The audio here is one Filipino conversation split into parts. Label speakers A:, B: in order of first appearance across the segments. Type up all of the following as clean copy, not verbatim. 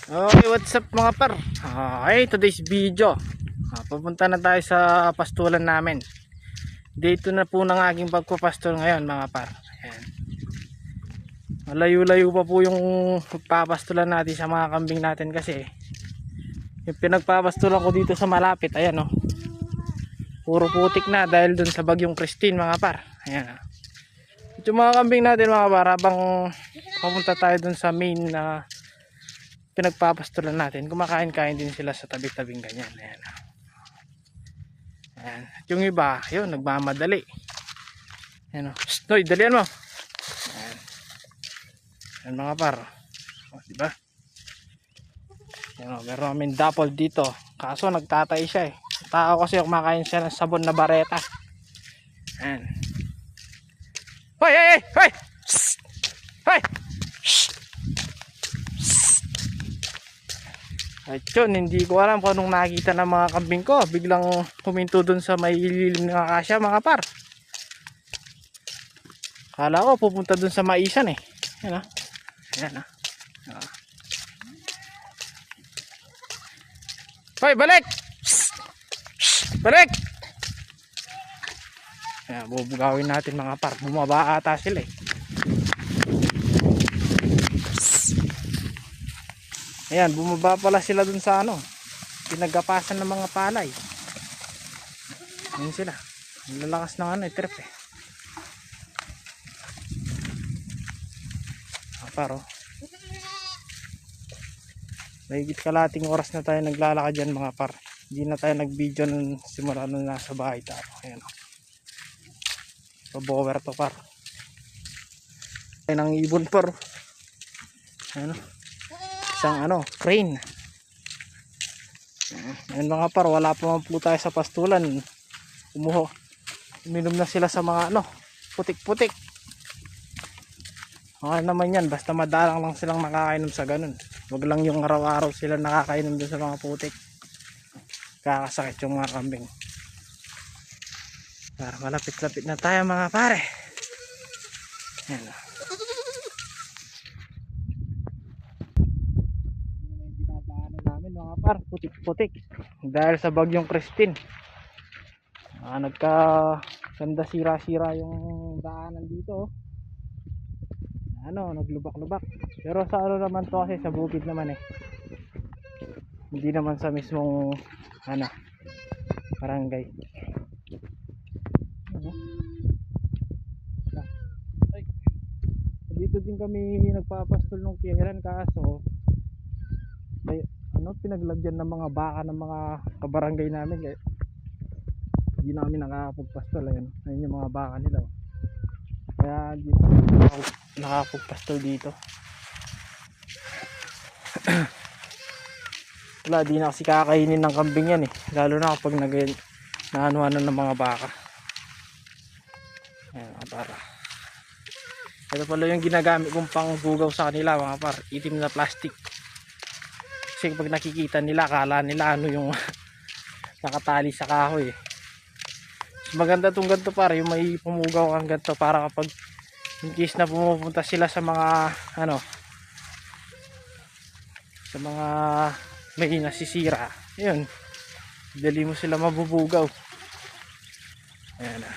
A: Okay, what's up mga par? Okay, today's video. Pupunta na tayo sa pastulan namin. Dito na po ng aking pagpapastol ngayon mga par. Ayan. Malayo-layo pa po yung pagpapastulan natin sa mga kambing natin kasi yung pinagpapastulan ko dito sa malapit, ayan o. Puro putik na dahil dun sa bagyong Christine mga par. Ayan o. Yung mga kambing natin mga par, habang papunta tayo dun sa main na pinagpapastulan natin, kumakain-kain din sila sa tabi-tabing ganyan. Ayan. Ayan. At yung iba, yun, nagmamadali. Ayan o. Psst, Noy, dalian mo. Ayan. Ayan mga par. O, diba? Ayan o, meron kaming dapol dito. Kaso nagtatay siya eh. Tao kasi kumakain siya ng sabon na bareta. Ayan. Hoy, hoy, hoy! Psst! Hoy! At yun, hindi ko alam kung anong nakita ng mga kambing ko. Biglang huminto dun sa may ililim ng akasya mga par. Kala ko pupunta dun sa maisan eh. Yan ah. Yan ah. Hoy, balik! Psst! Psst! Balik! Yan, bubugawin natin mga par. Bumaba ata sila eh. Ayan, bumaba pala sila dun sa ano, pinagapasan ng mga palay. Ayan sila. Ang lalakas ng ano, trip eh. Paro. Mahigit kalating oras na tayo naglalakad dyan mga par. Hindi na tayo nag-video nung simula nung nasa bahay tayo. Ayan o. Pabower to par. Ayan ang ibon par. Ayan o. Isang ano, crane. Ayan mga par, wala pa man po tayo sa pastulan. Uminom na sila sa mga ano, putik-putik. Okay naman yan, basta madalang lang silang nakakainom sa ganun. Wag lang yung araw-araw sila nakakainom dun sa mga putik. Kakasakit yung mga kambing. Para malapit-lapit na tayo mga pare. Ayan. Mga par, putik-putik dahil sa bagyong Christine. Nagka ganda sira-sira yung daanan dito. Ano, naglubak-lubak. Pero sa ano naman to kasi sa bukid naman eh. Hindi naman sa mismong ano, barangay. Ay. Dito din kami nagpapastol nung kailan kaso ay ano, pinaglagyan ng mga baka ng mga kabarangay namin kaya hindi namin nakakapagpastol. Ayun yung mga baka nila kaya hindi nakakapagpastol dito. Wala, di na kasi kakainin ng kambing yan eh, lalo na kapag naanuhan ng mga baka. Ayan, para ito pala yung ginagamit kong pang bugaw sa kanila mga par, itim na plastic. Kasi pag nakikita nila, akala nila ano yung nakatali sa kahoy eh. So, maganda itong ganito para yung may pumugaw kang ganito para kapag in case na pumupunta sila sa mga ano, sa mga may nasisira, yun, dali mo sila mabubugaw. Ayan na.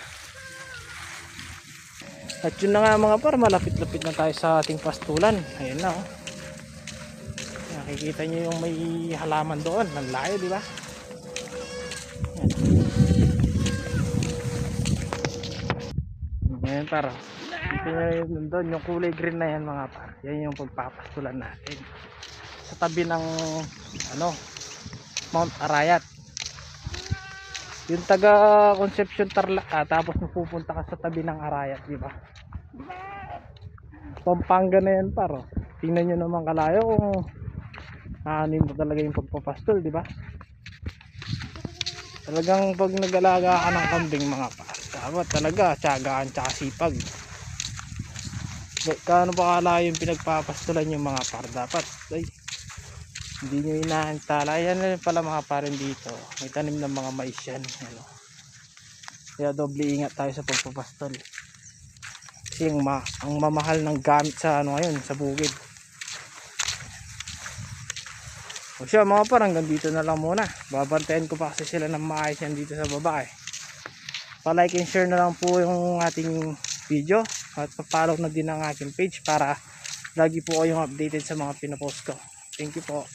A: At yun na nga mga par, malapit-lapit na tayo sa ating pastulan. Ayan na oh. Nakikita nyo yung may halaman doon, ang layo, di ba? Ayan para. Doon yung kulay green na yan mga par. Yan yung pagpapastulan natin. Sa tabi ng ano, Mount Arayat. Yung taga Concepcion Tarlac tapos mapupunta ka sa tabi ng Arayat, di ba? Pampanga na yan par. Tingnan nyo naman kalayo kung aanin mo talaga yung pagpapastol, di ba? Talagang pag nag-alaga ka ng kambing mga pa, dapat talaga tiyagaan tsaka sipag. Kaano ba kalayo yung pinagpapastulan yung mga par? Dapat ay hindi nyo inaantala. Yan na pala mga parin dito, may tanim ng mga mais yan ano. Kaya doble ingat tayo sa pagpapastol kasi ang mamahal ng gamit sa ano ngayon sa bukid. O siya mga par, hanggang dito na lang muna. Babantayan ko pa kasi sila ng maayos yan dito sa baba eh. Pa-like and share na lang po yung ating video at pa-follow na din ang aking page para lagi po kayong updated sa mga pinopost ko. Thank you po.